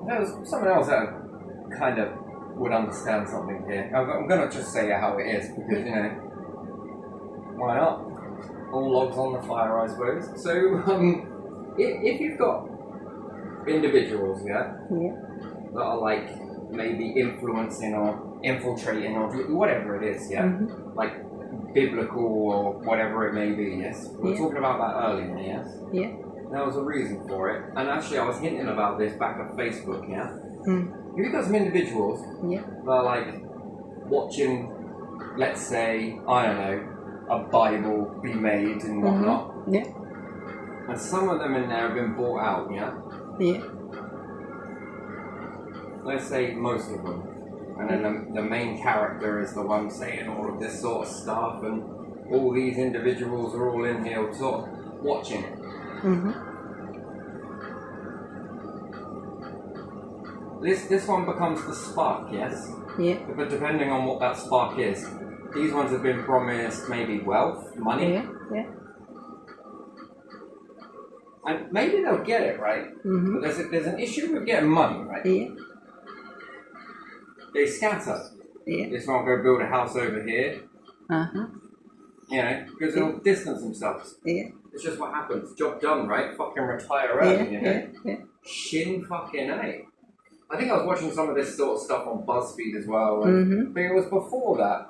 there was someone else that kind of would understand something here. I'm going to just say how it is because, you know, why not? All logs on the fire, I suppose. So, if you've got individuals, that are like maybe influencing or infiltrating or whatever it is, like biblical or whatever it may be, yes? We were talking about that earlier, yes? Yeah. There was a reason for it. And actually, I was hinting about this back on Facebook, You've got some individuals that are like watching, let's say, I don't know, a Bible be made and whatnot. Yeah. And some of them in there have been bought out, Yeah. Let's say most of them. And then the main character is the one saying all of this sort of stuff, and all these individuals are all in here sort of watching it. This one becomes the spark, yes? Yeah. But depending on what that spark is, these ones have been promised maybe wealth, money. Yeah. And maybe they'll get it, right? But there's an issue with getting money, right? Yeah. They scatter. Yeah. This one will go build a house over here. You know, because they'll distance themselves. Yeah. It's just what happens. Job done, right? Fucking retire early, you know? Yeah. Shin fucking A. I think I was watching some of this sort of stuff on BuzzFeed as well. And, but it was before that.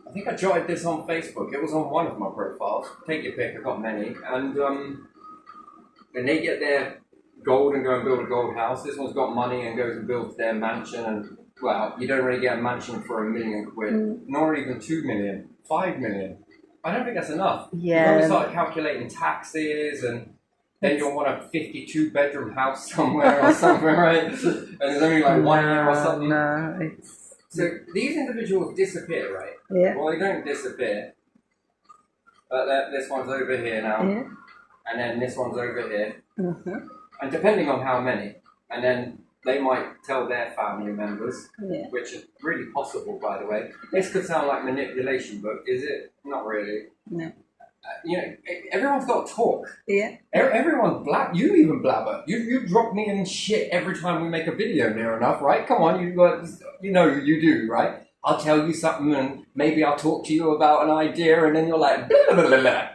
I think I jotted this on Facebook. It was on one of my profiles. Take your pick, I've got many. And they get their gold and go and build a gold house. This one's got money and goes and builds their mansion. And, well, you don't really get a mansion for £1 million, nor even 2 million, 5 million. I don't think that's enough. Yeah. You start calculating taxes, and then you'll want a 52-bedroom house somewhere or something, right? And there's only like 1 year or something. No, it's... So these individuals disappear, right? Yeah. Well, they don't disappear. But this one's over here now. Yeah. And then this one's over here. And depending on how many. And then they might tell their family members, which is really possible, by the way. This could sound like manipulation, but is it? Not really. No. You know, everyone's got to talk. Yeah. Everyone's you even blabber. You drop me in shit every time we make a video near enough, right? Come on, you know you do, right? I'll tell you something and maybe I'll talk to you about an idea and then you're like, blah, blah, blah, blah.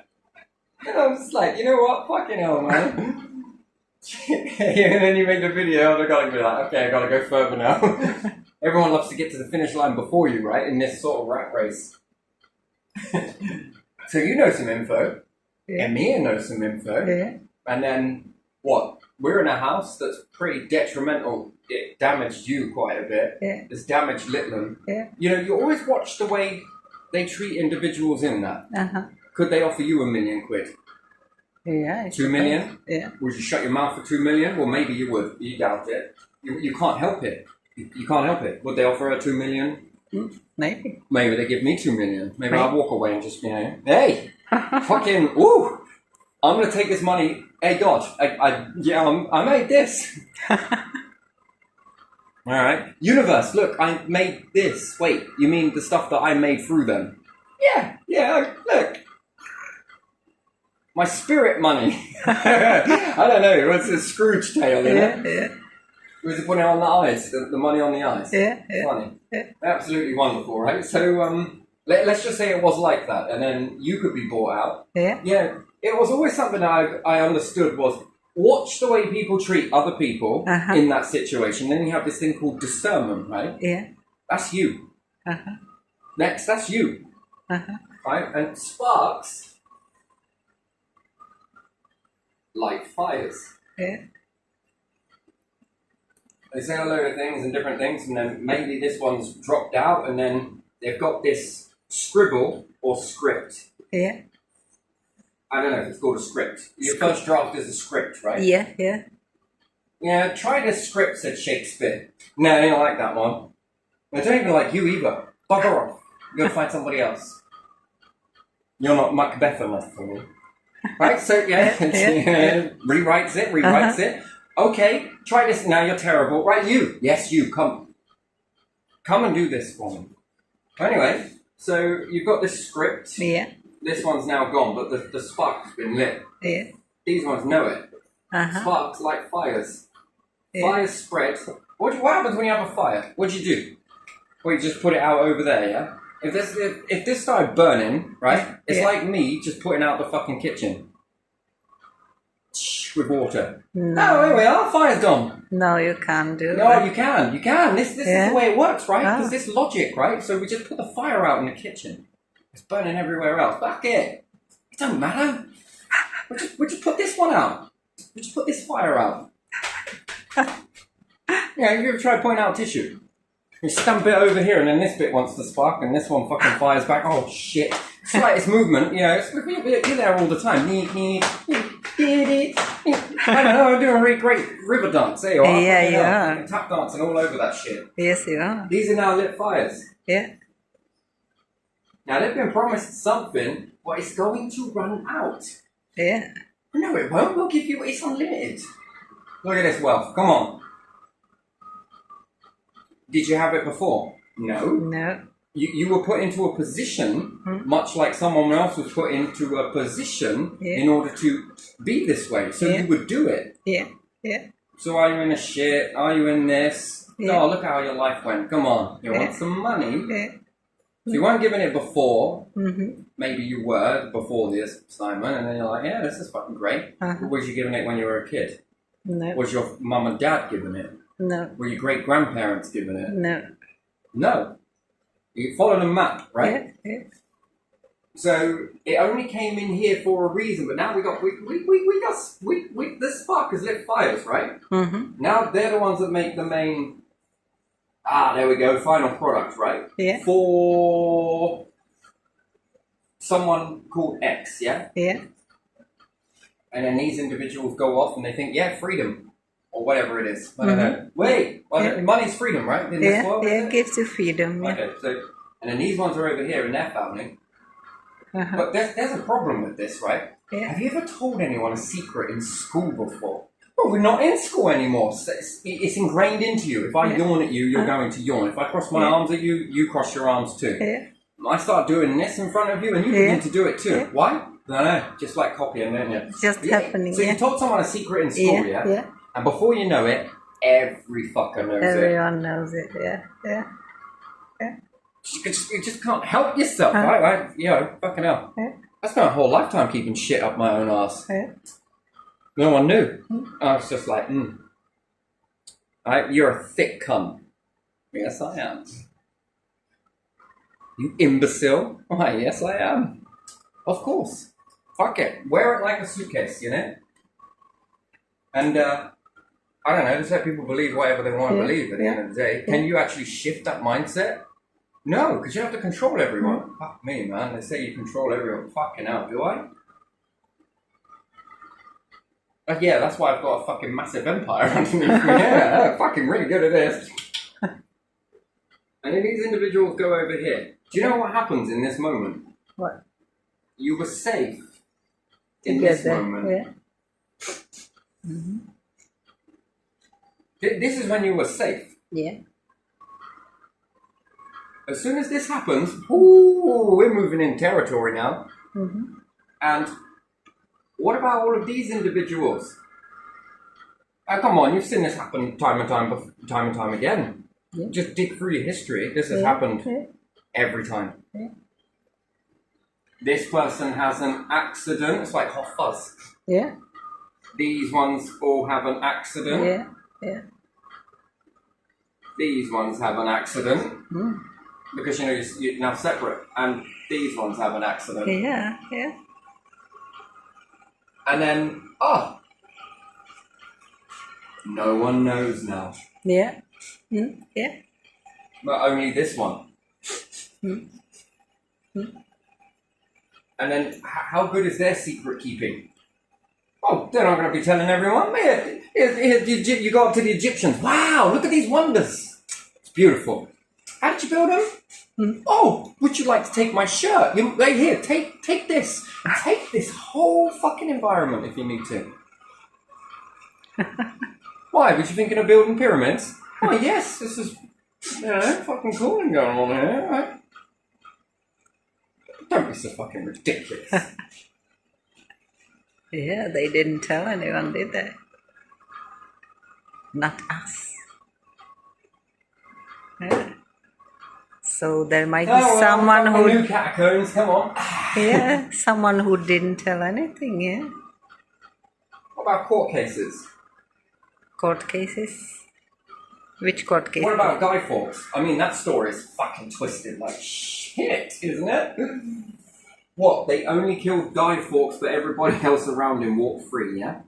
And I'm just like, you know what? Fucking hell, man. And then you make the video and I gotta be like, okay, I gotta go further now. Everyone loves to get to the finish line before you, right? In this sort of rat race. So you know some info. Yeah. Emir knows some info. Yeah. And then, what? We're in a house that's pretty detrimental. It damaged you quite a bit. Yeah. It's damaged Litland. Yeah. You know, you always watch the way they treat individuals in that. Could they offer you £1 million? Yeah. 2 million? Yeah. Would you shut your mouth for 2 million? Well, maybe you would. You doubt it. You can't help it. You can't help it. Would they offer her 2 million? Maybe. Maybe they give me 2 million. Maybe I'll walk away and just, you know, hey, fucking, woo! I'm gonna take this money. Hey God, I made this. All right, universe. Look, I made this. Wait, you mean the stuff that I made through them? Yeah. Look, my spirit money. I don't know. What's a Scrooge tale? Yeah. Was it putting it on the ice? The money on the ice. Yeah. Funny. Yeah. Absolutely wonderful, right? So let's just say it was like that, and then you could be bought out. Yeah. Yeah. It was always something that I understood was watch the way people treat other people in that situation. Then you have this thing called discernment, right? Yeah. That's you. Next, that's you. Right? And sparks like fires. Yeah. They say a load of things and different things, and then maybe this one's dropped out, and then they've got this scribble or script. Yeah. I don't know if it's called a script. Your first draft is a script, right? Yeah. Yeah, try this script, said Shakespeare. No, they don't like that one. They don't even like you either. Bugger off. Go find somebody else. You're not Macbeth enough for me. Right, so rewrites it. Okay, try this. Now you're terrible. Right, you. Yes, you. Come and do this for me. Anyway, so you've got this script. Yeah. This one's now gone, but the spark's been lit. Yeah. These ones know it. Sparks like fires. Yeah. Fire spread. What happens when you have a fire? What do you do? Well, you just put it out over there, yeah? If this started burning, right? It's Yeah. like me just putting out the fucking kitchen. With water. No. Oh, here we are. Fire's gone. No, you can't do No, that. you can. You can. This is Yeah. the way it works, right? Ah. Because this logic, right? So we just put the fire out in the kitchen. It's burning everywhere else. Fuck it. It doesn't matter. We just put this one out. We just put this fire out. Yeah, you ever tried putting out tissue? You stamp it over here, and then this bit wants to spark, and this one fucking fires back. Oh shit! Slightest movement, you know. You're there all the time. I don't know. I'm doing a really great river dance. There you are. Yeah, Fucking you hell. are. Fucking tap dancing all over that shit. Yes, you are. These are now lit fires. Yeah. Now they've been promised something, but it's going to run out. Yeah. No, it won't. We'll give you. It's unlimited. Look at this wealth. Come on. Did you have it before? No. No. You were put into a position, much like someone else was put into a position in order to be this way. So you would do it. Yeah. Yeah. So are you in a shit? Are you in this? Yeah. Oh, look how your life went. Come on. You want some money? Yeah. So you weren't given it before. Mm-hmm. Maybe you were before this, Simon, and then you're like, yeah, this is fucking great. Uh-huh. Was you given it when you were a kid? No. Was your mum and dad given it? No. Were your great-grandparents given it? No. No. You followed a map, right? Yeah. Yeah. So it only came in here for a reason, but now we got the spark has lit fires, right? Mm-hmm. Now they're the ones that make the main. There we go, final product, right? Yeah. For someone called X, yeah? Yeah. And then these individuals go off and they think, yeah, freedom. Or whatever it is. I don't know. Wait, money's freedom, right? In this world, Yeah. is it? Gives you freedom. Yeah. Okay, so, and then these ones are over here in their family. Uh-huh. But there's a problem with this, right? Yeah. Have you ever told anyone a secret in school before? Well, we're not in school anymore. So it's ingrained into you. If I yawn at you, you're going to yawn. If I cross my arms at you, you cross your arms too. Yeah. I start doing this in front of you, and you begin to do it too. Yeah. Why? No, just like copying, don't you? It's just happening. So Yeah. you told someone a secret in school, yeah? Yeah. And before you know it, every fucker knows it. Everyone knows it. Yeah. Yeah. You just can't help yourself, right? You know, fucking hell. Yeah. I spent a whole lifetime keeping shit up my own ass. Yeah. No one knew. I was just like, you're a thick cunt. Yes, I am. You imbecile. Why, yes, I am. Of course. Fuck it. Wear it like a suitcase, you know? And, I don't know, just let people believe whatever they want to believe at the end of the day. Can you actually shift that mindset? No, because you have to control everyone. Fuck me, man. They say you control everyone. Fucking hell, do I? Yeah, that's why I've got a fucking massive empire underneath me. Yeah, I'm fucking really good at this. And then these individuals go over here. Do you know what happens in this moment? What? You were safe in this moment. Yeah. Mm-hmm. This is when you were safe. Yeah. As soon as this happens, ooh, we're moving in territory now. Mm-hmm. And what about all of these individuals? Come on, you've seen this happen time and time again. Yeah. Just dig through your history. This has happened every time. Yeah. This person has an accident. It's like hot fuzz. Yeah. These ones all have an accident. Yeah. Yeah. These ones have an accident. Mm. Because, you know, you're now separate. And these ones have an accident. Yeah. Yeah. And then, no one knows now. Yeah. Mm. Yeah. But only this one. Mm. Mm. And then, how good is their secret keeping? Oh, they're not going to be telling everyone. You go up to the Egyptians. Wow, look at these wonders. It's beautiful. How did you build them? Mm. Oh, would you like to take my shirt? Here, take this. Take this whole fucking environment if you need to. Why? Was you thinking of building pyramids? Oh, yes, this is, fucking cool going on here, right? Don't be so fucking ridiculous. Yeah, they didn't tell anyone, did they? not us. Yeah. So there might be someone who, new catacombs. Come on. yeah, someone who didn't tell anything. Yeah, What about court cases? court cases. Which court case? What about Guy Fawkes? I mean, that story's fucking twisted like shit, isn't it? What? They only killed Guy Fawkes, but everybody else around him walked free, yeah?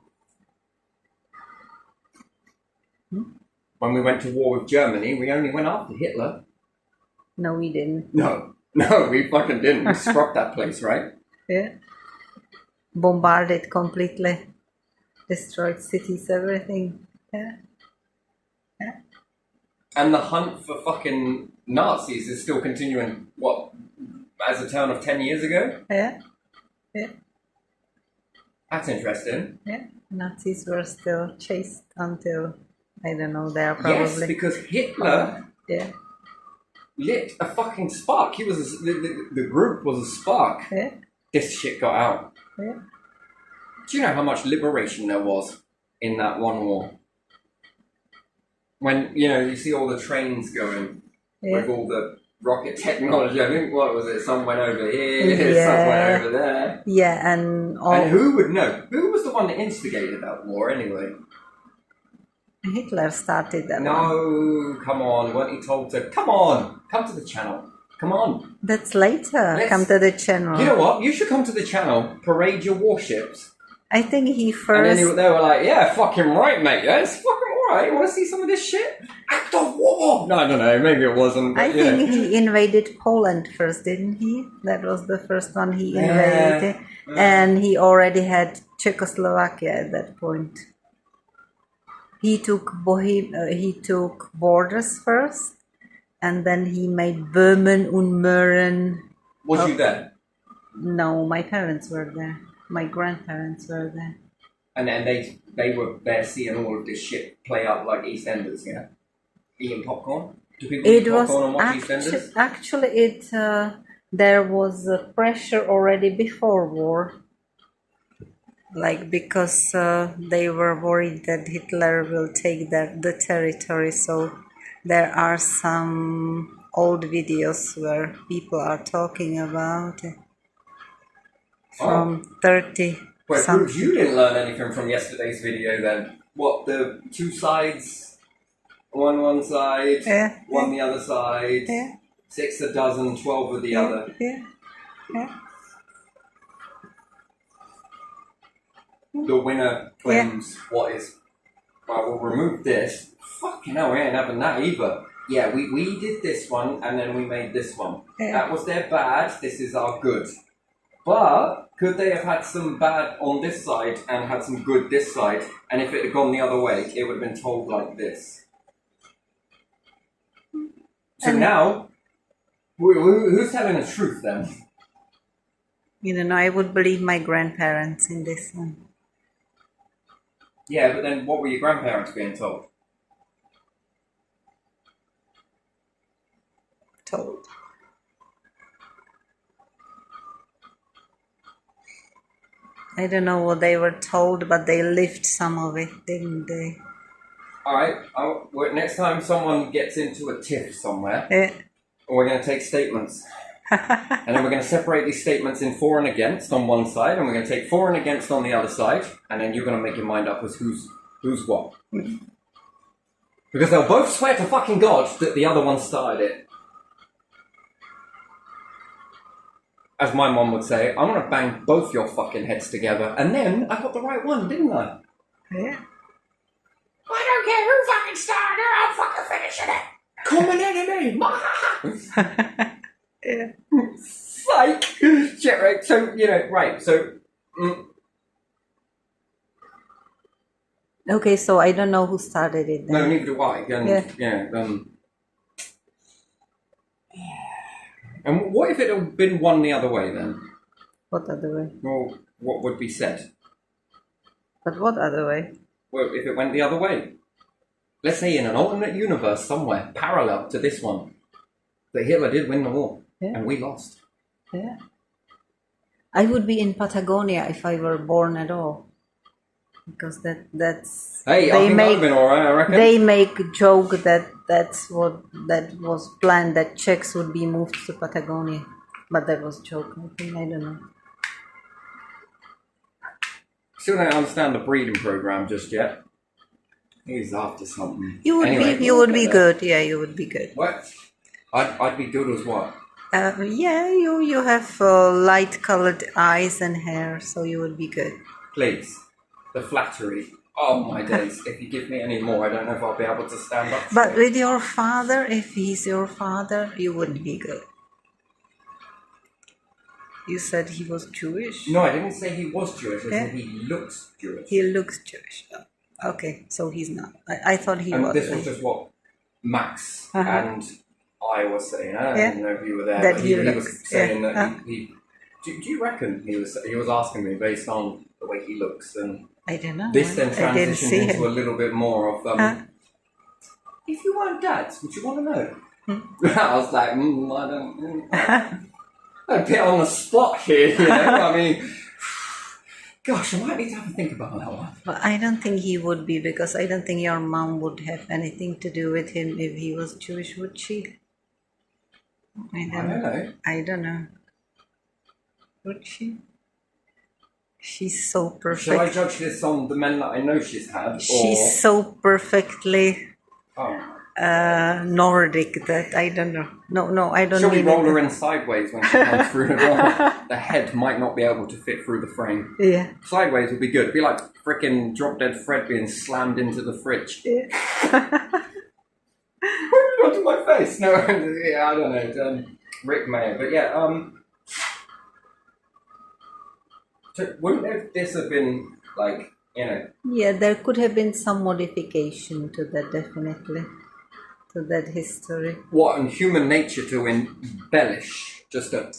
When we went to war with Germany, we only went after Hitler. No, we didn't. No, we fucking didn't. We struck that place, right? Yeah. Bombarded completely. Destroyed cities, everything. Yeah. Yeah. And the hunt for fucking Nazis is still continuing, what, as a turn of 10 years ago? Yeah. Yeah. That's interesting. Yeah. Nazis were still chased until, I don't know, they are probably... Yes, because Hitler Yeah. lit a fucking spark. He was the group was a spark. Yeah. This shit got out. Yeah. Do you know how much liberation there was in that one war? When, you know, you see all the trains going with all the rocket technology. I think, what was it? Some went over here, some went over there. Yeah, and all... And who would know? Who was the one that instigated that war anyway? Hitler started that one. No, come on. Weren't he told to... Come on! Come to the channel. Come on. That's later. Come to the channel. You know what? You should come to the channel, parade your warships. I think he And first... then they were like, yeah, fucking right, mate. Yeah, it's fucking alright. You want to see some of this shit? Act of war! No, I don't know. Maybe it wasn't. But, I think he invaded Poland first, didn't he? That was the first one he invaded. Yeah. And he already had Czechoslovakia at that point. He took he took borders first, and then he made Böhmen und Mähren. Was you there? No, my parents were there. My grandparents were there. And then they were there seeing all of this shit play out like EastEnders, yeah? Eating popcorn? Do people eat popcorn and watch EastEnders? Actually, there was pressure already before war. Like, because they were worried that Hitler will take the territory, so there are some old videos where people are talking about it. From 30 Wait, some... you didn't learn anything from yesterday's video then? What, the two sides? One side, one the other side, 6 a dozen, 12 of the other. Yeah. The winner claims what is... Well, we'll remove this. Fucking hell, we ain't having that either. Yeah, we did this one, and then we made this one. That was their bad, this is our good. But, could they have had some bad on this side, and had some good this side, and if it had gone the other way, it would have been told like this. So now, who's telling the truth then? You know, I would believe my grandparents in this one. Yeah, but then what were your grandparents being told? Told. I don't know what they were told, but they lived some of it, didn't they? Alright, next time someone gets into a tiff somewhere, we're going to take statements. And then we're going to separate these statements in for and against on one side, and we're going to take for and against on the other side, and then you're going to make your mind up as who's what. Because they'll both swear to fucking God that the other one started it. As my mom would say, I'm going to bang both your fucking heads together, and then I got the right one, didn't I? Yeah. I don't care who fucking started it, I'm fucking finishing it! Common enemy! Yeah. Psych! Shit, right, so, you know, right, so... Okay, so I don't know who started it then. No, neither do I. And what if it had been one the other way then? What other way? Well, what would be said? But what other way? Well, if it went the other way. Let's say in an alternate universe somewhere, parallel to this one, that Hitler did win the war, and we lost. Yeah. I would be in Patagonia if I were born at all. because that's Hey, I think that would have been alright, I reckon. they make joke that that was planned, that Czechs would be moved to Patagonia, but that was joke. I think, I don't know. Still don't understand the breeding program just yet. He's after something. You would Anyway, you would be good. Yeah, you would be good. What? I'd be good as what? Yeah, you have light colored eyes and hair, so you would be good. Please. The flattery. Oh my days. If you give me any more, I don't know if I'll be able to stand up. But straight. with your father, if he's your father, you would be good. You said he was Jewish. No, I didn't say he was Jewish. I Yeah. said he looks Jewish. He looks Jewish. Oh, okay, so he's not. I thought he And was. this was just what Max Uh-huh. and I was saying. I Yeah. don't know if you were there, That but he he was looks, saying yeah. that he do you reckon he was asking me based on the way he looks, and I don't know. this then I didn't transitioned see into a him. little bit more of if you weren't dads, would you want to know? I was like, I don't. A bit on the spot here, you know. I mean, gosh, I might need to have a think about that one. But I don't think he would be, because I don't think your mom would have anything to do with him if he was Jewish, would she? I don't know. I don't know. Would she? She's so perfect. Shall I judge this on the men that I know she's had? Or... She's so perfectly Oh. Nordic that I don't know. No, I don't Shall we mean roll it. her in sideways when she comes through the door? The head might not be able to fit through the frame. Yeah. Sideways would be good. It'd be like frickin' Drop Dead Fred being slammed into the fridge. Yeah. What have you done to my face? No, yeah, I don't know. Rick Mayer. But yeah, so wouldn't this have been like, you know... Yeah, there could have been some modification to that, definitely. To that history. What, and human nature to embellish just a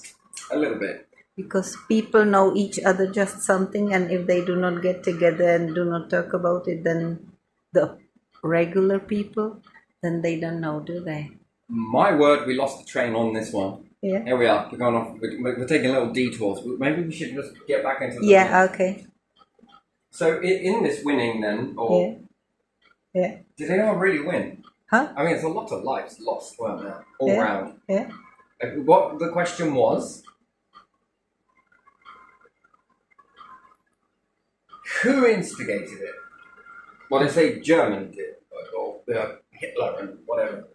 little bit. Because people know each other just something, and if they do not get together and do not talk about it, then the regular people, then they don't know, do they? My word, we lost the train on this one. Yeah. Here we are. We're going off. We're taking little detours. Maybe we should just get back into the... Yeah, okay. So in this winning then, or... Yeah. Did anyone really win? Huh? I mean, there's a lot of lives lost, weren't there? All Yeah. round. Yeah. What the question was... Who instigated it? Well, they say German did, or Hitler and whatever.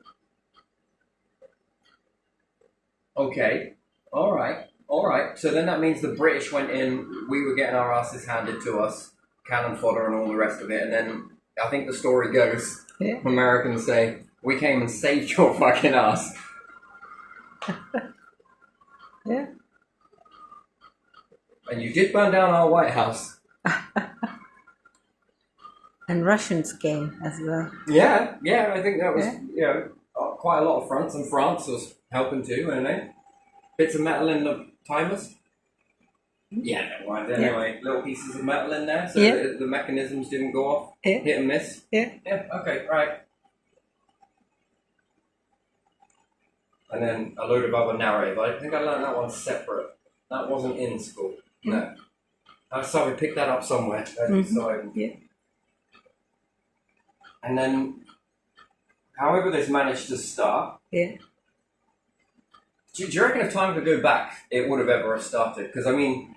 Okay, all right. So then that means the British went in, we were getting our asses handed to us, cannon fodder and all the rest of it, and then I think the story goes, Yeah. Americans say, we came and saved your fucking ass. Yeah. And you did burn down our White House. And Russians came as well. Yeah, I think that was, quite a lot of fronts, and France was helping too, weren't they? Bits of metal in the timers. Yeah, never mind. Anyway, little pieces of metal in there, so the mechanisms didn't go off. Yeah. Hit and miss. Yeah. Yeah, okay, right. And then a load of other narrative. I think I learned that one separate. That wasn't in school. No. So we picked that up somewhere. Yeah. And then, however this managed to start, Yeah. do you reckon if time could go back, it would have ever started? Because, I mean,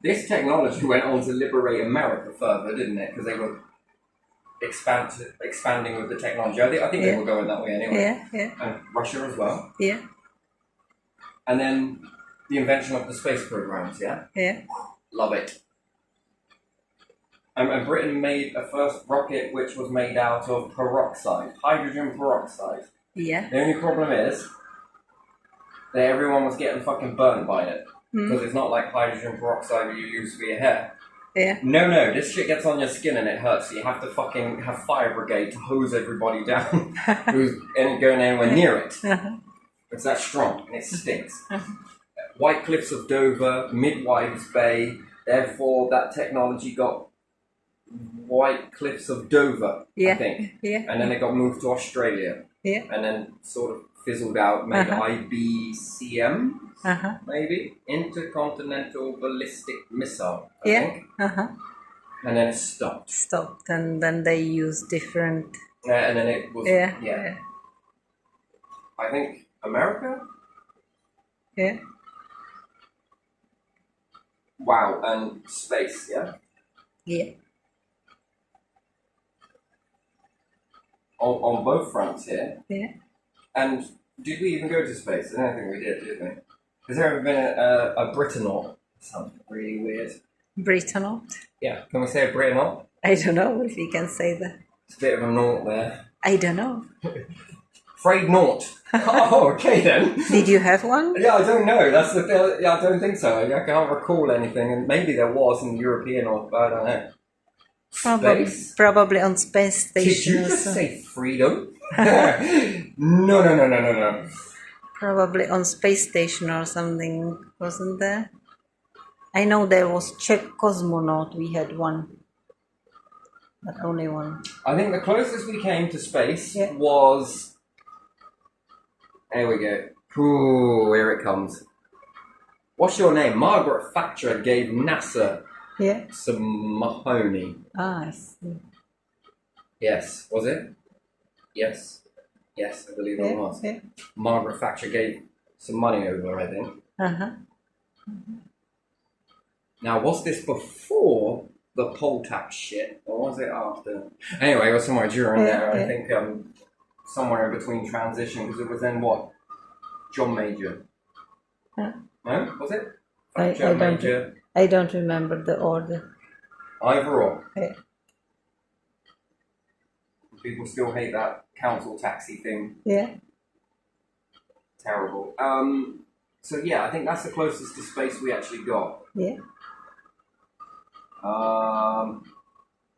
this technology went on to liberate America further, didn't it? Because they were expanding with the technology. I think they were going that way anyway. Yeah. And Russia as well. Yeah. And then the invention of the space programs, yeah? Yeah. Love it. And Britain made a first rocket which was made out of peroxide, hydrogen peroxide. Yeah. The only problem is that everyone was getting fucking burned by it. Because it's not like hydrogen peroxide you use for your hair. Yeah. No, this shit gets on your skin and it hurts. So you have to fucking have fire brigade to hose everybody down who's going anywhere near it. It's that strong and it stinks. White Cliffs of Dover, Midwives Bay, therefore that technology got White Cliffs of Dover, I think. Yeah. And then it got moved to Australia. Yeah. And then sort of fizzled out, made IBCM, maybe? Intercontinental Ballistic Missile, I think. And then it stopped. stopped, and then they used different. And then it was, Yeah. I think America? Yeah. Wow, and space, yeah? Yeah. On both fronts here. Yeah. And did we even go to space? I don't think we did we? Has there ever been a Britainaut? Sounds really weird. Britannaut. Yeah, can we say a Britainaut? I don't know if you can say that. It's a bit of a naught there. I don't know. Frayed naught. Oh, okay then. Did you have one? Yeah, I don't know. That's the thing. Yeah, I don't think so. I can't recall anything, and maybe there was in European or I don't know. Space? Probably on space Did station. you or just something. say freedom? No. Probably on space station or something, wasn't there? I know there was Czech cosmonaut. We had one, but only one. I think the closest we came to space Yeah. was. There we go. Ooh, here it comes. What's your name? Margaret Thatcher gave NASA Yeah. some Mahoney. I see. Yes, was it? Yes, I believe it Yeah. was. Yeah. Margaret Thatcher gave some money over, I think. Uh-huh. Now, was this before the poll tax shit, or was it after? Anyway, it was somewhere during there. I think somewhere in between transition, because it was then what? John Major. Huh? No, was it? I Thatcher, don't. Major, I don't remember the order. either or. Yeah. People still hate that council taxi thing. Yeah. Terrible. So yeah, I think that's the closest to space we actually got. Yeah.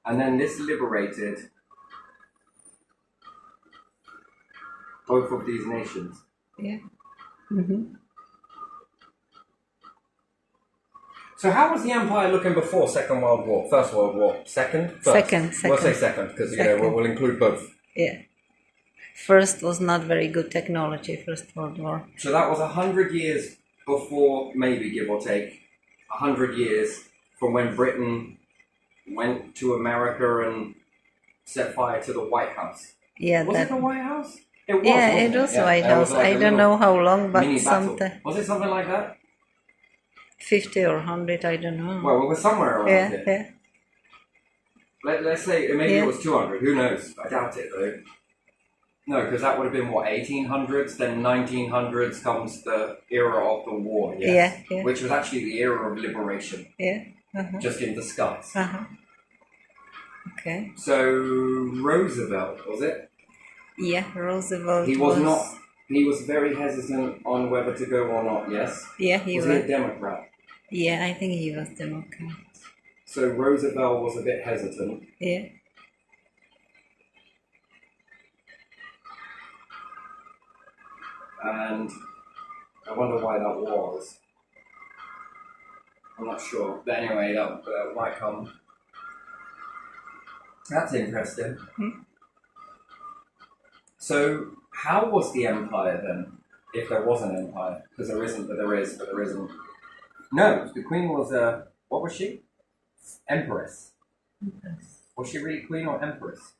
And then this liberated both of these nations. Yeah. Mm-hmm. So how was the empire looking before Second World War? First World War? Second? First. Second. We'll say second, because we'll include both. Yeah. First was not very good technology, First World War. So that was 100 years before, maybe give or take, 100 years from when Britain went to America and set fire to the White House. Yeah, Was it the White House? It was, yeah, wasn't it was Yeah, White there House. was like I a don't little know how long, but mini battle. something Was it something like that? 50 or 100, I don't know. Well, it was somewhere around yeah, here. yeah. Let's say maybe Yeah. it was 200. Who knows? I doubt it though. No, because that would have been what 1800s. Then 1900s comes the era of the war. Yes, Yeah, yeah. which was actually the era of liberation, Yeah. Uh-huh. just in disguise. Uh-huh. Okay. So Roosevelt, was it? Yeah, Roosevelt. He was not. He was very hesitant on whether to go or not. Yes. Yeah, he Was was. he a Democrat? Yeah, I think he was Democrat. So Roosevelt was a bit hesitant. Yeah. And I wonder why that was. I'm not sure. But anyway, that might come. That's interesting. Hmm. So, how was the empire then? If there was an empire? Because there isn't, but there is, but there isn't. No, the queen was what was she? Empress. Was she really queen or empress?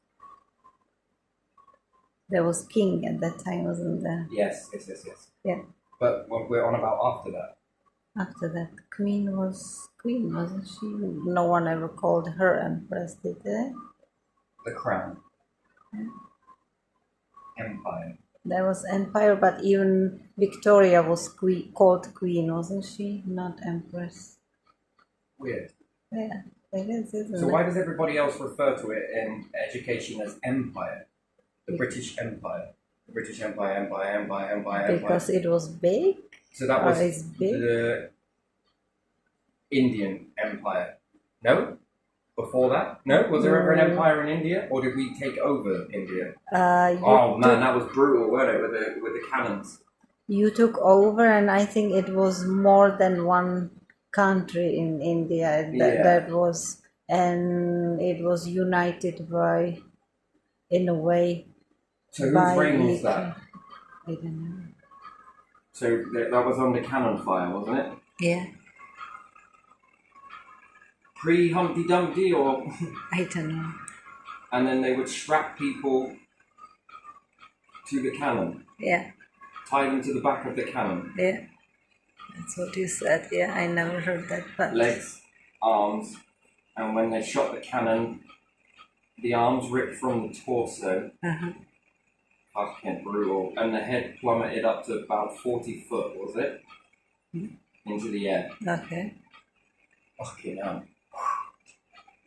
There was king at that time, wasn't there? Yes. Yeah. But we're on about after that. After that, queen, wasn't she? No one ever called her empress, did they? The crown. Empire. There was empire, but even Victoria was called queen, wasn't she? Not empress. Weird. Yeah, it is, isn't So it? why does everybody else refer to it in education as empire? The British Empire. The British Empire. Because it was big. So that Or was it's big. the Indian Empire. No? Before that? No? Was there ever an empire in India? Or did we take over India? Oh man, that was brutal, wasn't it? With the cannons. You took over, and I think it was more than one country in India that was, and it was united by, in a way. So whose by reign was that? I don't know. So that was under cannon fire, wasn't it? Yeah. pre-Humpty Dumpty, or I don't know. and then they would strap people to the cannon, Yeah, tie them to the back of the cannon, yeah. That's what you said. Yeah, I never heard that. But legs, arms, and when they shot the cannon, the arms ripped from the torso. uh-huh. Fucking brutal. And the head plummeted up to about 40 foot, was it? Into the air. Okay. Fucking hell.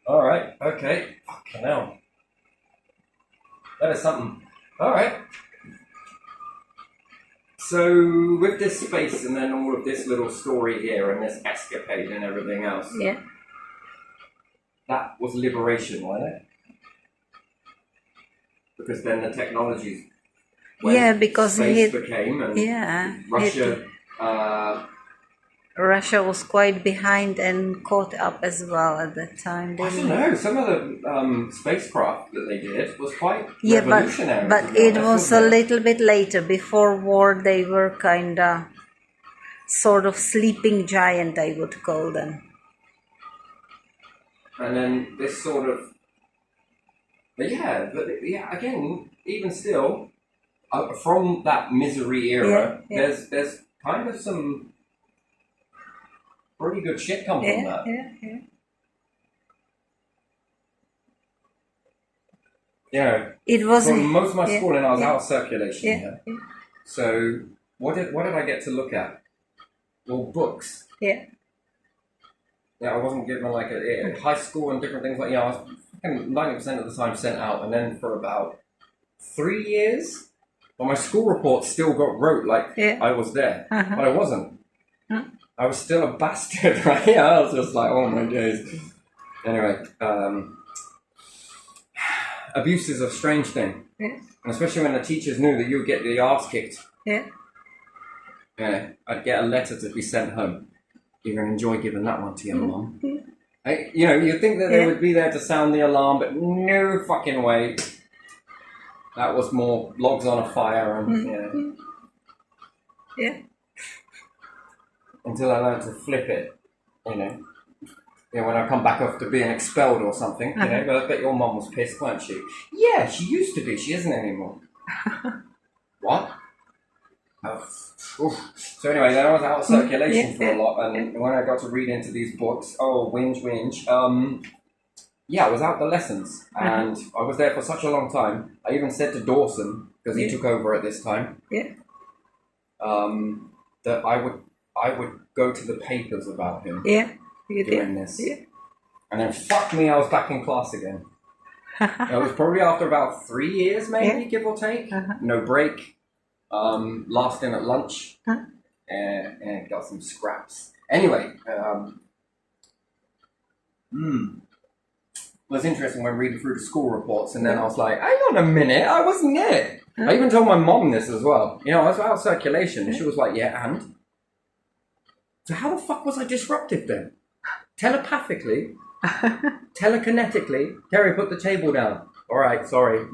Alright, okay. Fucking hell. That is something. Alright. So, with this space and then all of this little story here and this escapade and everything else, Yeah. that was liberation, wasn't it? Because then the technologies Yeah, because space became, and yeah, Russia, Russia was quite behind and caught up as well at that time, I didn't don't it? know, some of the spacecraft that they did was quite Yeah, revolutionary. but to be it honest, was a wasn't it? little bit later. Before war, they were kinda sort of sleeping giant, I would call them. And then this sort of, but yeah, again, even still, from that misery era, Yeah. there's kind of some pretty good shit come from that. Yeah. Yeah. It was For most of my yeah, schooling, I was yeah, out of circulation. yeah, Yeah. So what did I get to look at? Well, books. yeah. Yeah, I wasn't given like a high school and different things like I was 90% of the time sent out, and then for about 3 years, but my school report still got wrote like Yeah. I was there, Uh-huh. but I wasn't. Huh? I was still a bastard, right? Yeah, I was just like, oh my days. Anyway, abuse is a strange thing, Yeah. and especially when the teachers knew that you would get the arse kicked. Yeah. Yeah, I'd get a letter to be sent home. You're going to enjoy giving that one to your mum. You'd think that they Yeah. would be there to sound the alarm, but no fucking way. That was more logs on a fire and, Yeah. until I learned to flip it, when I come back after being expelled or something, but I bet your mum was pissed, weren't she? Yeah, she used to be, she isn't anymore. What? Oh, oof. So anyway, then I was out of circulation for a lot, and when I got to read into these books, whinge. I was out the lessons, and I was there for such a long time. I even said to Dawson, because he took over at this time, that I would go to the papers about him doing this. Yeah. And then fuck me, I was back in class again. It was probably after about 3 years, maybe, give or take. No break. Last in at lunch. And got some scraps. Anyway, it was interesting when reading through the school reports, and then I was like, hang on a minute, I wasn't it. I even told my mom this as well. I was out of circulation, and she was like, yeah, and? So how the fuck was I disruptive then? Telepathically, telekinetically, Terry, put the table down. All right, sorry.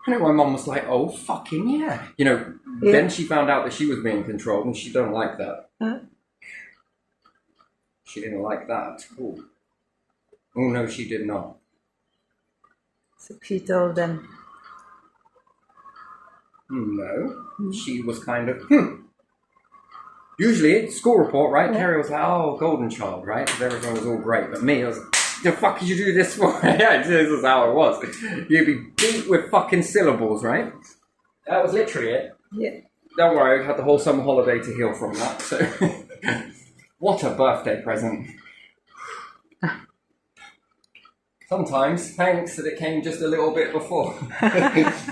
And my mum was like, oh, fucking yeah. Then she found out that she was being controlled, and she don't like that. She didn't like that at all. Oh, no, she did not. So she told them. No. She was kind of, Usually, school report, right? Terry was like, oh, golden child, right? Because everything was all great. But me, I was like, the fuck did you do this for? Yeah, this is how it was. You'd be beat with fucking syllables, right? That was literally it. Yeah. Don't worry, I had the whole summer holiday to heal from that. So, what a birthday present. Sometimes, thanks that it came just a little bit before. It's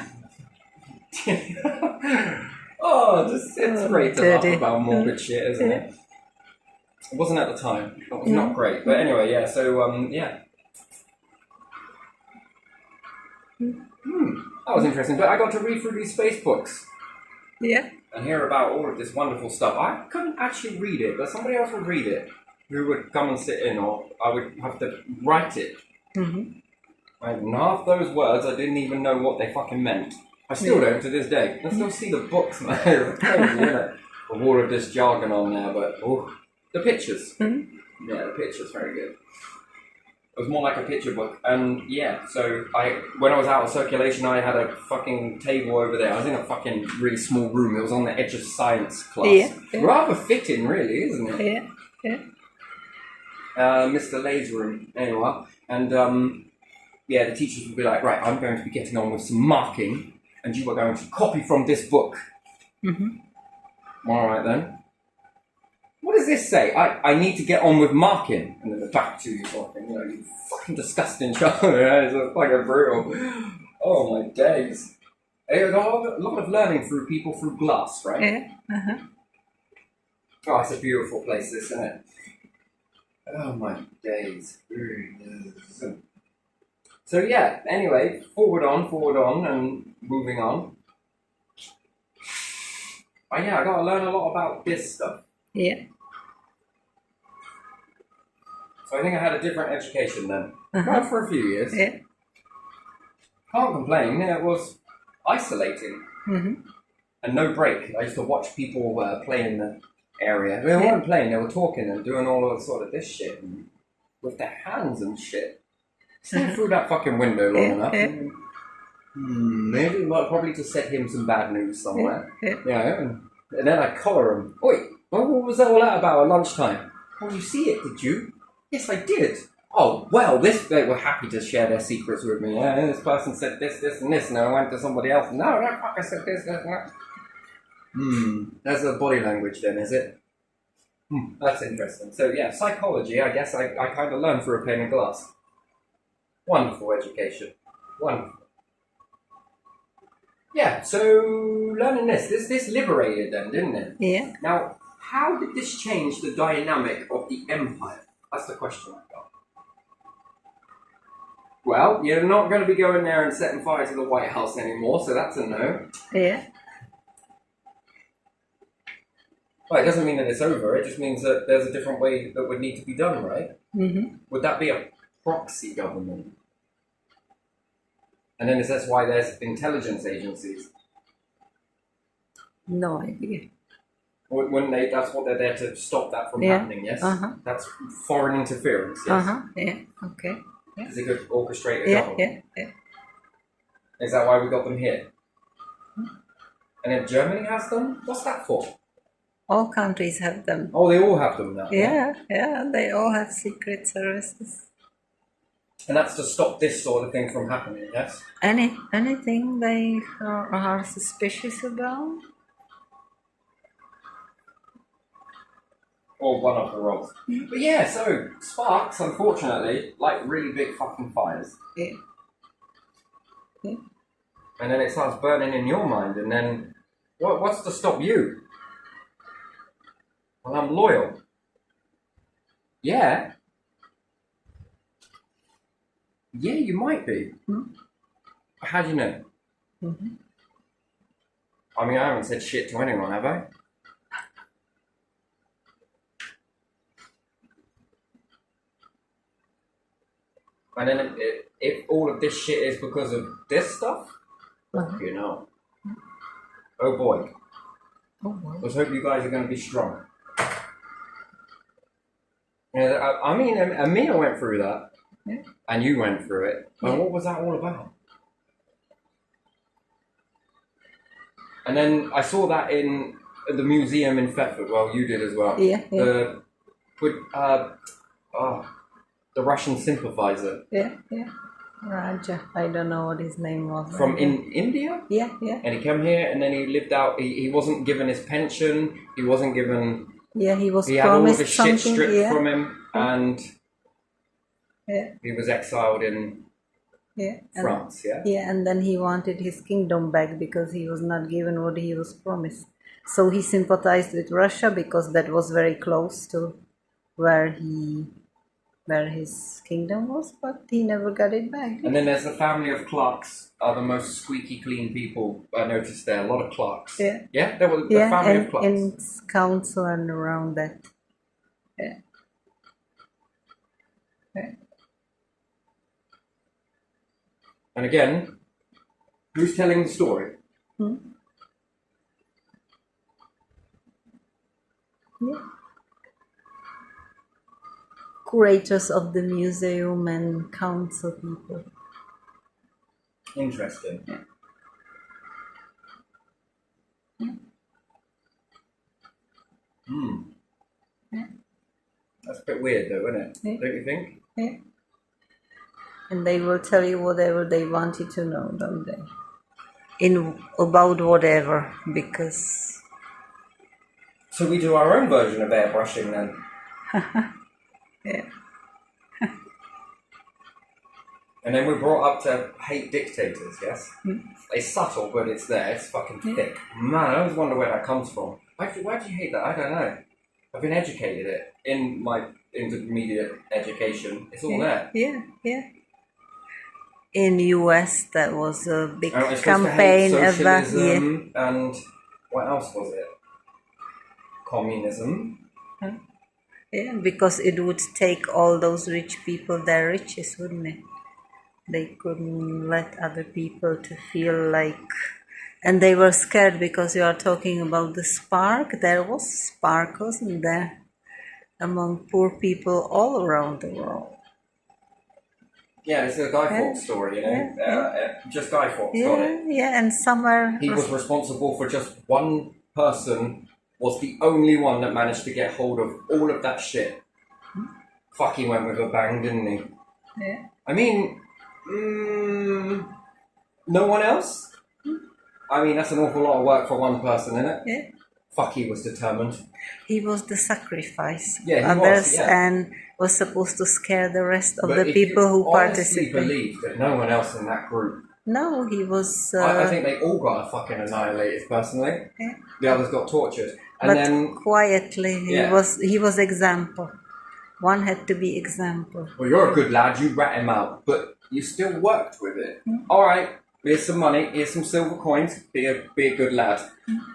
great to laugh about morbid shit, isn't it? It wasn't at the time. It was not great. But anyway, yeah, so, yeah. That was interesting. But I got to read through these space books. Yeah. And hear about all of this wonderful stuff. I couldn't actually read it, but somebody else would read it who would come and sit in, or I would have to write it. And half those words, I didn't even know what they fucking meant. I still don't to this day. I still see the books, man. It's crazy, isn't it? With all of this jargon on there, but the pictures. Yeah, the picture's very good. It was more like a picture book, and yeah. So when I was out of circulation, I had a fucking table over there. I was in a fucking really small room. It was on the edge of science class. Yeah. Rather fitting, really, isn't it? Yeah. Yeah. Mr. Lay's room, anyway. And yeah, the teachers would be like, right, I'm going to be getting on with some marking, and you are going to copy from this book. Mm-hmm. All right then. What does this say? I need to get on with marking, and then the back to you something. You know, you fucking disgusting child. It's fucking brutal. Oh my days. A lot of learning through people through glass, right? Yeah. Uh-huh. Oh, it's a beautiful place, this, isn't it? Oh my days. So yeah, anyway, forward on, and moving on. Oh yeah, I got to learn a lot about this stuff. Yeah. So I think I had a different education then. Uh-huh. Well, for a few years. Yeah. Can't complain. Yeah, it was isolating. Mm-hmm. And no break. I used to watch people play in the area. They weren't playing, they were talking and doing all of sort of this shit and with their hands and shit. Stayed through that fucking window long enough. Yeah. Maybe probably to set him some bad news somewhere. Yeah. And then I collar him. Oi, what was that all that about at lunchtime? Oh, you see it, did you? Yes, I did. Oh, well, they were happy to share their secrets with me. Yeah, this person said this, and this, and I went to somebody else. No, that fucker said this, and that. That's the body language then, is it? That's interesting. So yeah, psychology, I guess I kind of learned through a pane of glass. Wonderful education. Wonderful. Yeah, so learning this liberated then, didn't it? Yeah. Now, how did this change the dynamic of the empire? That's the question I've got. Well, you're not going to be going there and setting fire to the White House anymore, so that's a no. Yeah. Well, it doesn't mean that it's over. It just means that there's a different way that would need to be done, right? Mm-hmm. Would that be a proxy government? And then that's why there's intelligence agencies. No idea. Wouldn't they? That's what they're there to stop that from happening, yes? Uh-huh. That's foreign interference, yes? Uh-huh. Yeah. Okay. Yeah. Is it good orchestrated Yeah. government? Yeah. Is that why we got them here? And then Germany has them? What's that for? All countries have them. Oh, they all have them now. Yeah. Yeah. They all have secret services. And that's to stop this sort of thing from happening, yes? Anything they are suspicious about? Or one of the roles. But yeah, so sparks, unfortunately, like really big fucking fires. Yeah. Yeah. And then it starts burning in your mind, and then what's to stop you? Well, I'm loyal. Yeah. Yeah, you might be. How do you know? Mm-hmm. I mean, I haven't said shit to anyone, have I? And then if all of this shit is because of this stuff, you know. Oh boy. Oh boy. Let's hope you guys are going to be strong. Yeah, I mean, Amina went through that. Yeah. And you went through it. Yeah. And what was that all about? And then I saw that in the museum in Thetford. Well, you did as well. Yeah. Yeah. The Russian sympathizer. Yeah. Yeah. Raja. I don't know what his name was. From in India? Yeah. Yeah. And he came here and then he lived out, he wasn't given his pension, he wasn't given... Yeah, he was He had all promised the shit something. stripped from him and Yeah. he was exiled in Yeah. France, yeah? Yeah, and then he wanted his kingdom back because he was not given what he was promised. So he sympathized with Russia because that was very close to where his kingdom was, but he never got it back. And then there's the family of Clarks, are the most squeaky clean people I noticed there. A lot of Clarks. Yeah. Yeah? There was the Yeah, family and of Clarks. in council and around that. Yeah. Yeah. And again, who's telling the story? Yeah. curators of the museum and council people. Interesting. Hmm. That's a bit weird, though, isn't it? Yeah. Don't you think? Yeah. And they will tell you whatever they want you to know, don't they? About whatever, because So we do our own version of airbrushing then. yeah. And then we're brought up to hate dictators, yes? It's subtle, but it's there. It's fucking thick. Man, I always wonder where that comes from. Why do you hate that? I don't know. I've been educated it in my intermediate education. It's all there. Yeah, yeah. In US, that was a big It's campaign supposed to hate about socialism and what else was it? Communism. yeah, because it would take all those rich people their riches, wouldn't it? They couldn't let other people to feel like, and they were scared because you are talking about the spark. There was spark, wasn't there, among poor people all around the world. Yeah, it's a Guy Fawkes story, you know. Just Guy Fawkes got it. Yeah, and somewhere He was responsible for just one person. Was the only one that managed to get hold of all of that shit. Fuck, he went with a bang, didn't he? Yeah. I mean, no one else? I mean, that's an awful lot of work for one person, isn't it? Yeah. Fuck, he was determined. He was the sacrifice of Yeah, he others, was, yeah. and was supposed to scare the rest of But the if people you who honestly participated. believe that no one else in that group. No, he was. I think they all got fucking annihilated personally. Yeah. The others got tortured. And But then, quietly, Yeah. he was example. One had to be example. well, you're a good lad, you rat him out, but you still worked with it. Alright, here's some money, here's some silver coins, be a good lad.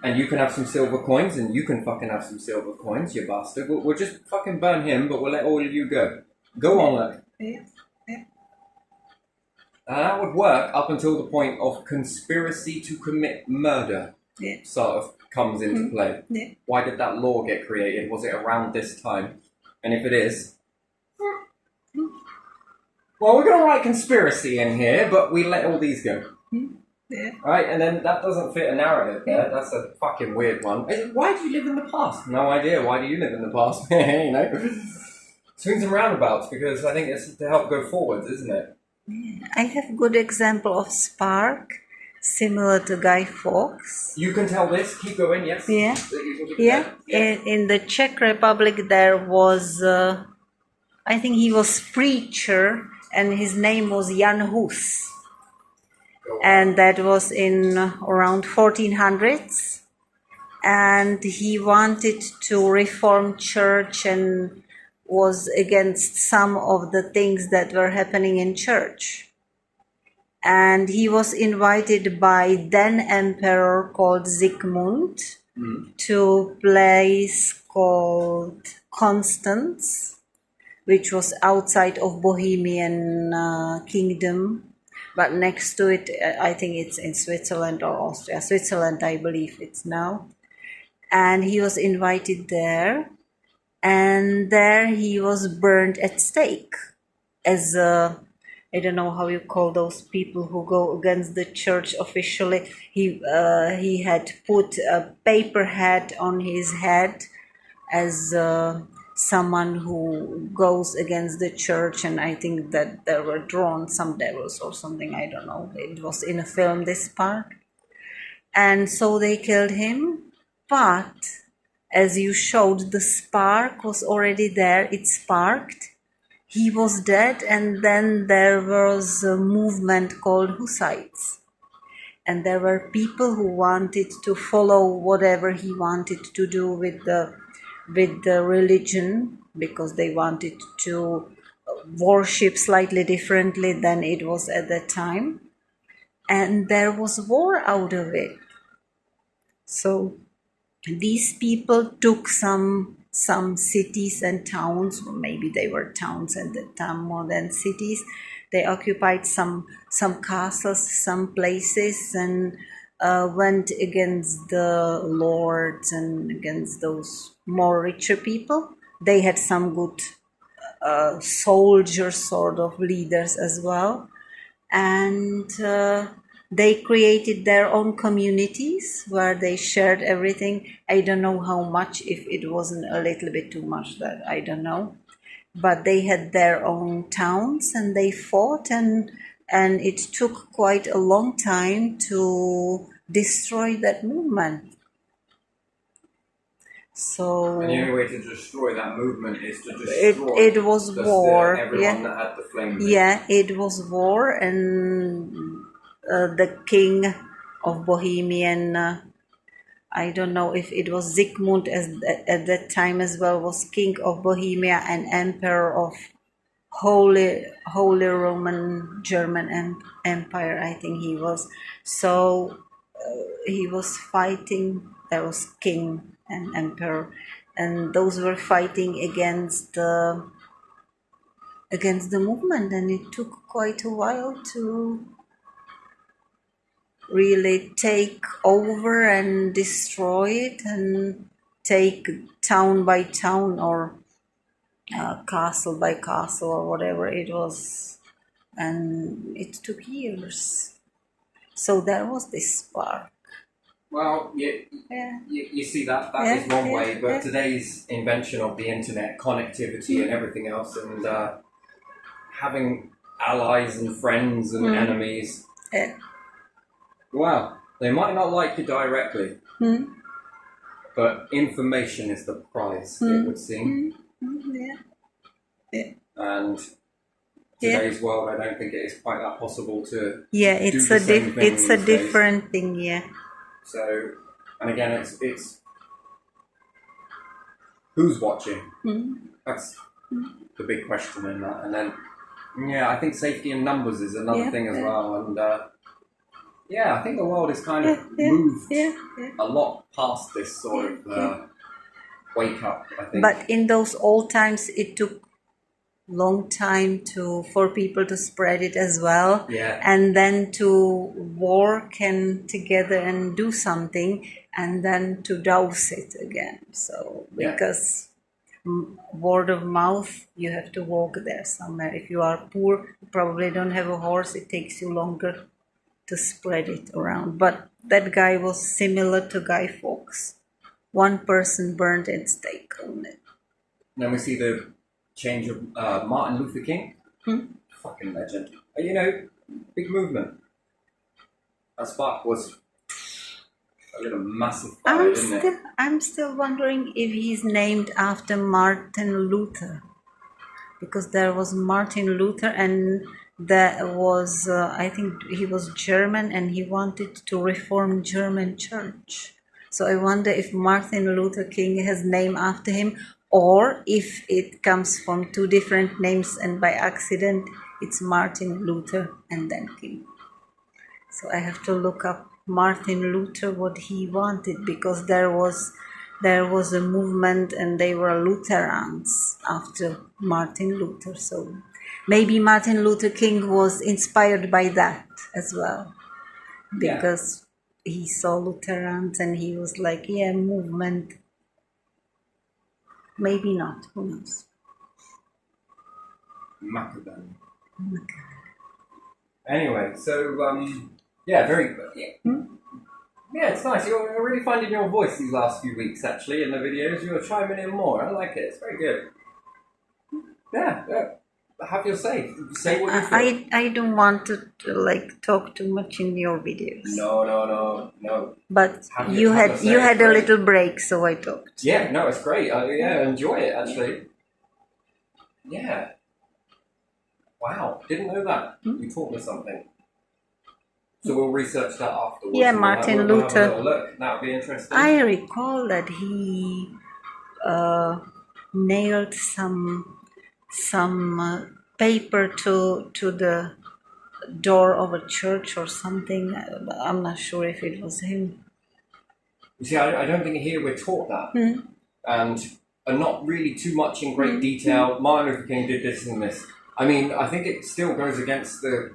And you can have some silver coins, and you can fucking have some silver coins, you bastard. We'll just fucking burn him, but we'll let all of you go. Go on, lad. Yeah. And that would work up until the point of conspiracy to commit murder. Yeah. Sort of comes into play. Yeah. Why did that law get created? Was it around this time? And if it is, well, we're going to write conspiracy in here, but we let all these go. Yeah. Right? And then that doesn't fit a narrative there. That's a fucking weird one. Why do you live in the past? No idea. Why do you live in the past? You know? Swings and roundabouts, because I think it's to help go forwards, isn't it? I have good example of spark, similar to Guy Fawkes. You can tell this. Keep going, yes? Yeah. You can keep Yeah. going. In the Czech Republic, there was, I think he was preacher, and his name was Jan Hus. And that was in around 1400s. And he wanted to reform church and was against some of the things that were happening in church. And he was invited by then emperor called Sigmund to a place called Constance, which was outside of Bohemian kingdom. But next to it, I think it's in Switzerland or Austria. Switzerland, I believe it's now. And he was invited there. And there he was burned at stake as a, I don't know how you call those people who go against the church officially. He had put a paper hat on his head as someone who goes against the church, and I think that there were drawn some devils or something, I don't know. It was in a film, this part. And so they killed him, but as you showed, the spark was already there, it sparked. He was dead, and then there was a movement called Hussites. And there were people who wanted to follow whatever he wanted to do with the religion, because they wanted to worship slightly differently than it was at that time. And there was war out of it. So these people took some cities and towns, or maybe they were towns at the time more than cities. They occupied some castles, some places, and went against the lords and against those more richer people. They had some good soldier sort of leaders as well, and they created their own communities where they shared everything. I don't know how much, if it wasn't a little bit too much, that I don't know, but they had their own towns and they fought, and it took quite a long time to destroy that movement. So And the only way to destroy that movement is to destroy it was war. everyone that had the flame. Yeah, it was war, and the king of Bohemian, I don't know if it was Zygmunt at that time as well, was king of Bohemia and emperor of Holy Roman German Empire, I think he was. So he was fighting. There was king and emperor, and those were fighting against the movement, and it took quite a while to really take over and destroy it, and take town by town, or castle by castle, or whatever it was, and it took years. So there was this spark. Well, you see that is one way, but today's invention of the internet, connectivity and everything else, and having allies and friends and enemies, well, they might not like you directly, but information is the prize, it would seem. And today's world, I don't think it is quite that possible to it's a different thing. So, and again, it's who's watching. That's the big question in that. And then, I think safety in numbers is another thing as well. And I think the world has kind of moved a lot past this sort of wake up, I think. But in those old times, it took long time for people to spread it as well, and then to work and together and do something, and then to douse it again. So because word of mouth, you have to walk there somewhere. If you are poor, you probably don't have a horse, it takes you longer to spread it around. But that guy was similar to Guy Fawkes. One person burned at stake on it. Then we see the change of Martin Luther King. Fucking legend. Big movement. That spark was a little massive fire, didn't it? I'm still wondering if he's named after Martin Luther, because there was Martin Luther, and there was I think he was German, and he wanted to reform German church. So I wonder if Martin Luther King has name after him, or if it comes from two different names and by accident it's Martin Luther and then King. So I have to look up Martin Luther, what he wanted, because there was a movement and they were Lutherans after Martin Luther. So maybe Martin Luther King was inspired by that as well, because he saw Lutherans and he was like, movement. Maybe not. Who knows? Macadam. Anyway, so very good. It's nice. You're really finding your voice these last few weeks, actually, in the videos. You're chiming in more. I like it. It's very good. Have your say. Say what you feel. I don't want to talk too much in your videos. No. But you had a little break, so I talked. Yeah, no, it's great. I enjoy it, actually. Yeah. Wow, didn't know that. You taught me something. So we'll research that afterwards. Yeah, Martin Luther. Have a look. That would be interesting. I recall that he nailed some paper to the door of a church or something. I'm not sure if it was him. You see, I don't think here we're taught that. And not really too much in great detail. Martin Luther King did this and this. I mean, I think it still goes against the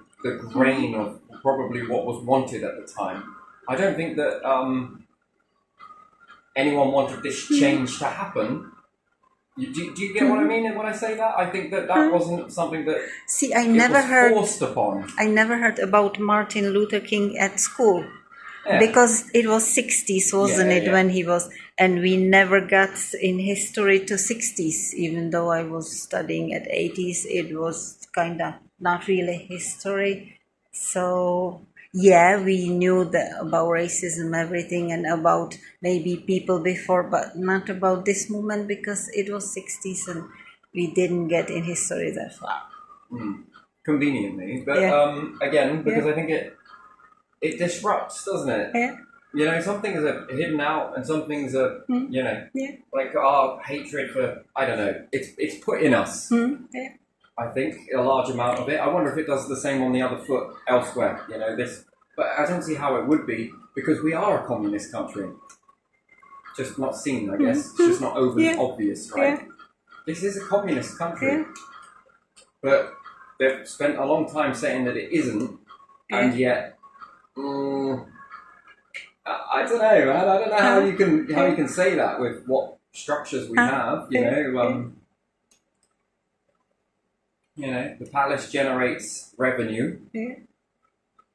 grain of probably what was wanted at the time. I don't think that anyone wanted this change to happen. Do you get what I mean when I say that? I think that wasn't something that See, I it never was heard. forced upon. I never heard about Martin Luther King at school. Yeah. Because it was 60s, wasn't it, when he was, and we never got in history to 60s, even though I was studying at 80s, it was kind of not really history. So, yeah, we knew about racism, everything, and about maybe people before, but not about this movement because it was 60s and we didn't get in history that far. Conveniently, but again, because I think it disrupts, doesn't it? Yeah. You know, some things are hidden out, and some things are, you know, like our hatred for, I don't know, it's put in us. Yeah. I think a large amount of it. I wonder if it does the same on the other foot elsewhere. You know, but I don't see how it would be because we are a communist country. Just not seen, I guess. It's just not overly obvious, right? Yeah. This is a communist country, but they've spent a long time saying that it isn't, and yet. I don't know. I don't know how you can say that with what structures we have. You know, the palace generates revenue,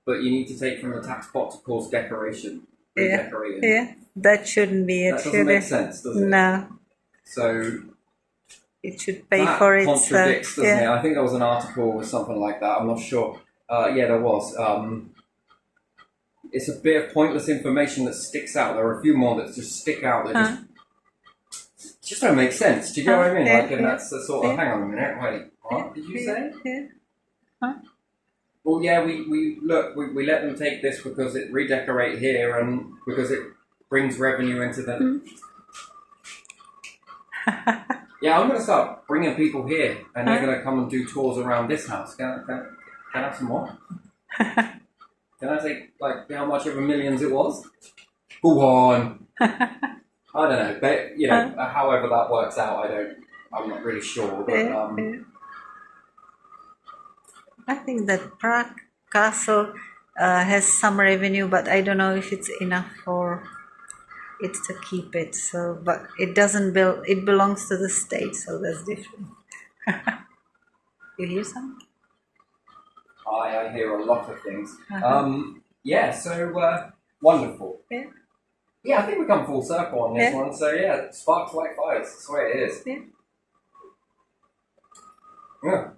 but you need to take from the tax pot to cause decoration. Redecorating. Yeah, that shouldn't be it. That doesn't make sense, does it? No. So it should pay for itself. Contradicts, doesn't it? I think there was an article or something like that. I'm not sure. Yeah, there was. It's a bit of pointless information that sticks out. There are a few more that just stick out that just don't make sense. Do you get what I mean? And that's the sort of, hang on a minute, wait, what did you say? Well, yeah, we let them take this because it redecorate here and because it brings revenue into the... Yeah, I'm going to start bringing people here and they're going to come and do tours around this house. Can I have some more? Can I take, like, how much of a millions it was? Go on. I don't know, but, you know, however that works out, I'm not really sure. But, I think that Prague Castle has some revenue, but I don't know if it's enough for it to keep it. So, but it doesn't it belongs to the state, so that's different. You hear something? I hear a lot of things. Yeah, so wonderful. Yeah, I think we come full circle on this one. So yeah, sparks like fires. That's the way it is. Yeah,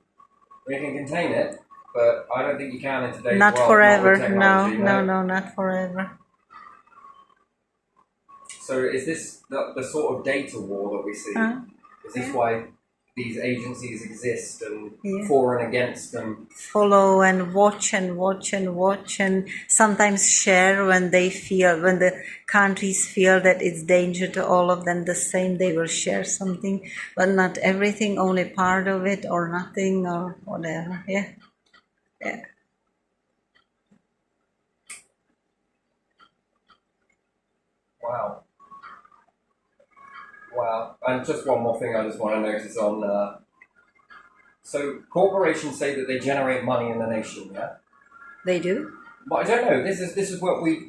we can contain it, but I don't think you can in today's not world. Forever. Not No, not forever. So is this the sort of data war that we see? Is this why these agencies exist and for and against them? Follow and watch and sometimes share when the countries feel that it's danger to all of them the same, they will share something, but not everything, only part of it or nothing or whatever. Yeah. Wow. And just one more thing I just want to notice on... so corporations say that they generate money in the nation, yeah? They do? But I don't know. This is what we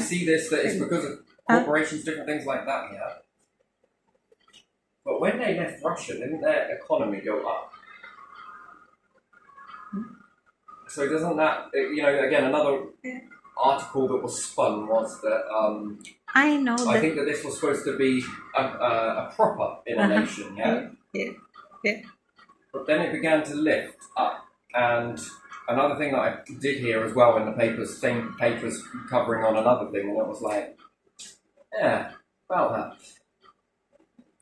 see this, that it's because of corporations, different things like that, yeah? But when they left Russia, didn't their economy go up? So doesn't that, you know, again, another article that was spun was that... I know I think that this was supposed to be a proper in a nation, yeah? But then it began to lift up. And another thing that I did hear as well in the papers, same papers covering on another thing, and it was like, about that.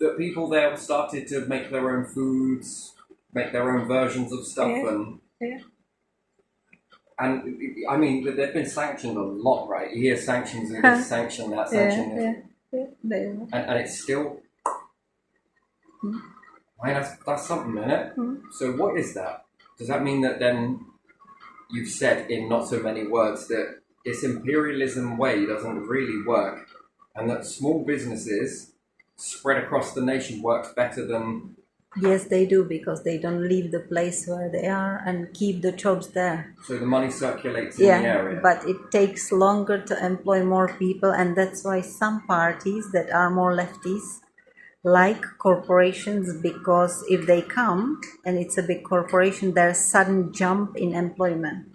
That people there started to make their own foods, make their own versions of stuff, and I mean, they've been sanctioned a lot, right? You hear sanctions and this sanction, that sanction, and it's still. I mean, that's something, isn't it? So what is that? Does that mean that then you've said in not so many words that this imperialism way doesn't really work, and that small businesses spread across the nation works better than... Yes, they do, because they don't leave the place where they are and keep the jobs there. So the money circulates in the area. But it takes longer to employ more people, and that's why some parties that are more lefties like corporations, because if they come and it's a big corporation, there's sudden jump in employment.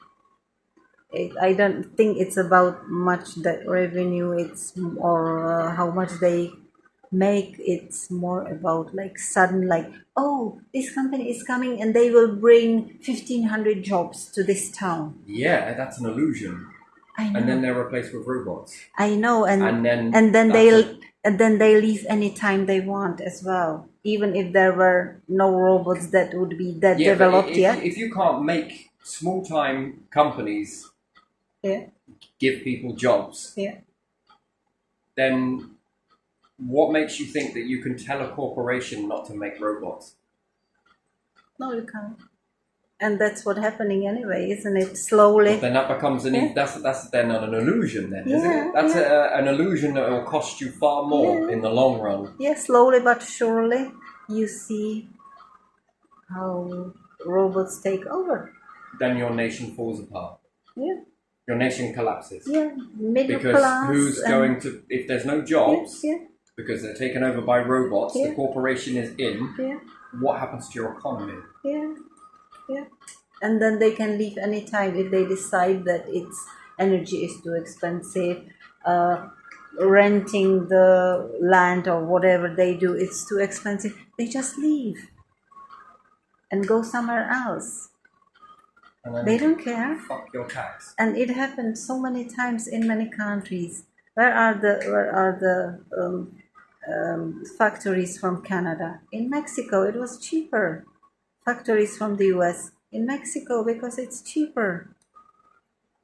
I don't think it's about much the revenue, it's or how much they make. It's more about like sudden, like, oh, this company is coming and they will bring 1,500 jobs to this town. Yeah, that's an illusion. I know. And then they're replaced with robots. I know, and then then that's they'll it. and then they leave anytime they want as well. Even if there were no robots that would be that Yeah, but developed yet. if you can't make small-time companies Yeah, give people jobs, yeah. then what makes you think that you can tell a corporation not to make robots? No, you can't. And that's what's happening anyway, isn't it? Slowly. But then that becomes that's then an illusion, then, isn't Yeah, it? That's an illusion that will cost you far more in the long run. Yeah, slowly but surely you see how robots take over. Then your nation falls apart. Yeah, Your nation collapses. yeah. Middle Because class. who's going to, if there's no jobs, Yeah, because they're taken over by robots, Yeah. the corporation is in, yeah, what happens to your economy? yeah, yeah. And then they can leave anytime if they decide that its energy is too expensive. Renting the land or whatever they do, it's too expensive. They just leave and go somewhere else. And then They don't care. fuck your tax. And it happened so many times in many countries. Where are the factories from Canada? In Mexico, it was cheaper. Factories from the US in Mexico because it's cheaper.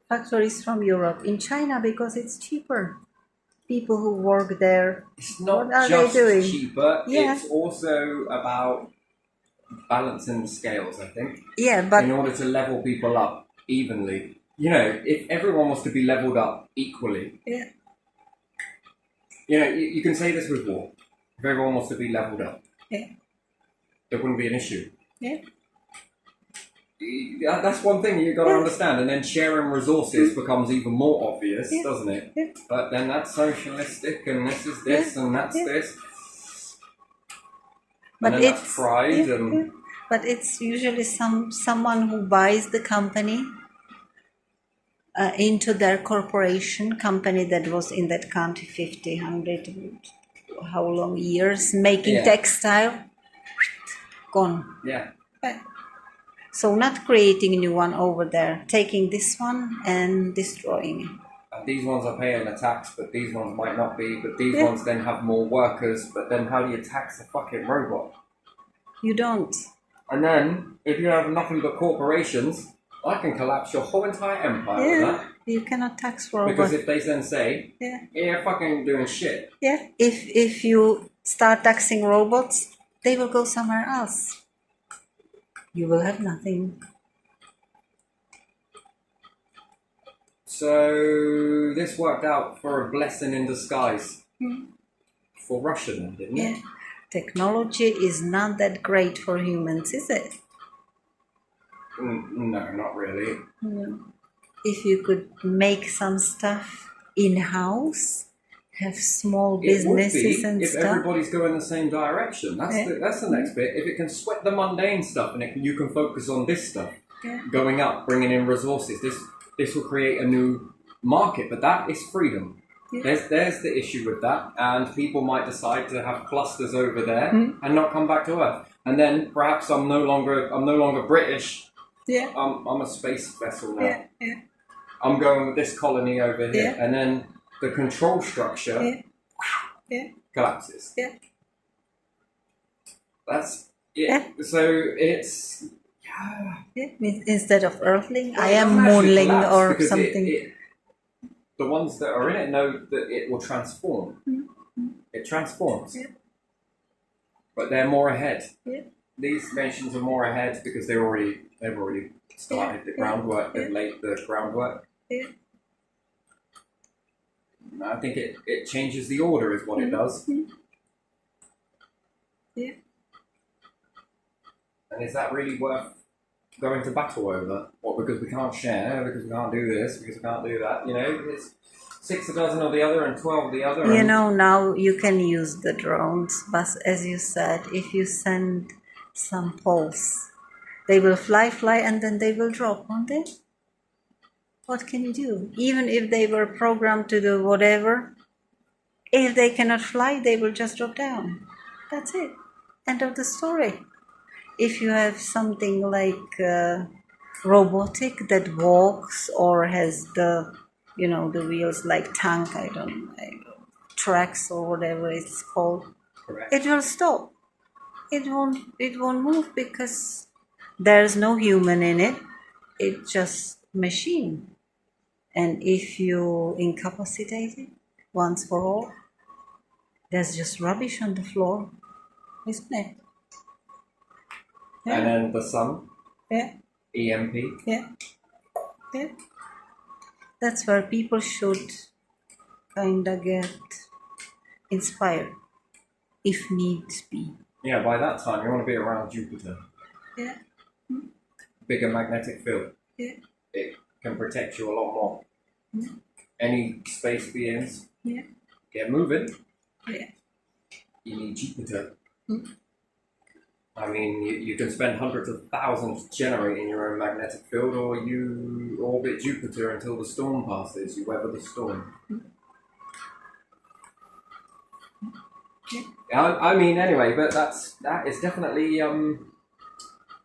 Factories from Europe in China because it's cheaper. People who work there, It's not what are just they doing? cheaper, Yeah. it's also about balancing the scales, I think. Yeah, but In order to level people up evenly. You know, if everyone was to be leveled up equally, yeah, you know, you can say this with war. If everyone was to be leveled up, yeah, there wouldn't be an issue. yeah, That's one thing you've got to Yeah. understand, and then sharing resources becomes even more obvious, Yeah. doesn't it? Yeah. But then that's socialistic, and this is this, and that's Yeah. this. but and then it's that's pride, yeah, and yeah. But it's usually someone who buys the company into their corporation company that was in that country 50, 100, how long years making Yeah. textile, gone. yeah. So not creating a new one over there, taking this one and destroying it. And these ones are paying the tax, but these ones might not be. But these Yeah. ones then have more workers. But then how do you tax a fucking robot? You don't. And then if you have nothing but corporations, I can collapse your whole entire empire with Yeah, that. you cannot tax Because robots. if they then say, Yeah, you're fucking doing shit, yeah. If you start taxing robots, they will go somewhere else. You will have nothing. so this worked out for a blessing in disguise for Russia then, didn't Yeah. it? Technology is not that great for humans, is it? No, not really. If you could make some stuff in-house, have small It would businesses be and if stuff. everybody's going the same direction. That's Yeah. that's the next bit. If it can sweat the mundane stuff and you can focus on this stuff, Yeah. going up, bringing in resources, this will create a new market. But that is freedom. Yeah. There's the issue with that, and people might decide to have clusters over there and not come back to Earth. And then perhaps I'm no longer British. Yeah. I'm a space vessel now. Yeah. Yeah. I'm going with this colony over here, Yeah. and then the control structure Yeah. Yeah. collapses. Yeah. That's it. Yeah. So it's Yeah. Instead of Earthling, I it am doesn't actually Moonling collapse or because something. the ones that are in it know that it will transform. It transforms. Yeah. But they're more ahead. Yeah. These nations are more ahead because they've already started the groundwork. They've laid the groundwork. Yeah. I think it changes the order is what it does. Yeah. And is that really worth going to battle over? What, because we can't share, because we can't do this, because we can't do that? You know, 6 a dozen of the other and 12 of the other. You and- know, now you can use the drones, but as you said, if you send some pulse, they will fly, and then they will drop, won't they? What can you do? Even if they were programmed to do whatever, if they cannot fly, they will just drop down. That's it. End of the story. If you have something like robotic that walks or has the, the wheels like tank, I don't know, tracks or whatever it's called, Correct. it will stop. It won't move because there's no human in it. It's just machine. And if you incapacitate it once for all, there's just rubbish on the floor, isn't it? Yeah. And then the sun, Yeah. EMP. Yeah. Yeah. That's where people should kinda get inspired, if needs be. Yeah, by that time you want to be around Jupiter. Yeah. Bigger magnetic field. Yeah. It can protect you a lot more. Yeah. Any space beings, Yeah. get moving. Yeah. You need Jupiter. Mm. I mean, you can spend hundreds of thousands generating your own magnetic field, or you orbit Jupiter until the storm passes. You weather the storm. I mean, anyway, but that is definitely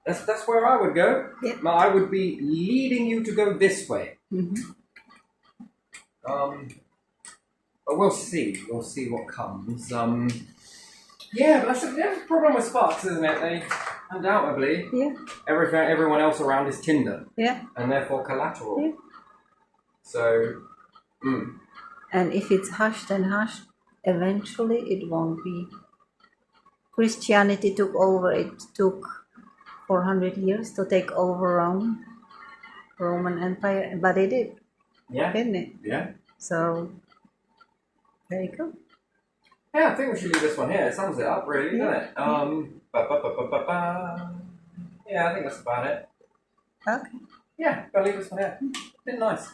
that's where I would go. Yeah. I would be leading you to go this way. Mm-hmm. But we'll see. We'll see what comes. Yeah, but that's the problem with Sparks, isn't it? They undoubtedly Yeah. everyone else around is Tinder, Yeah. and therefore collateral. Yeah. So, And if it's hushed and hushed, eventually it won't be. Christianity took over. It took 400 years to take over Roman Empire, but it did, yeah, didn't it? yeah. So there you go. Yeah, I think we should leave this one here. It sums it up, really, doesn't it? Yeah, I think that's about it. Okay. Yeah, gotta leave this one here. Been nice.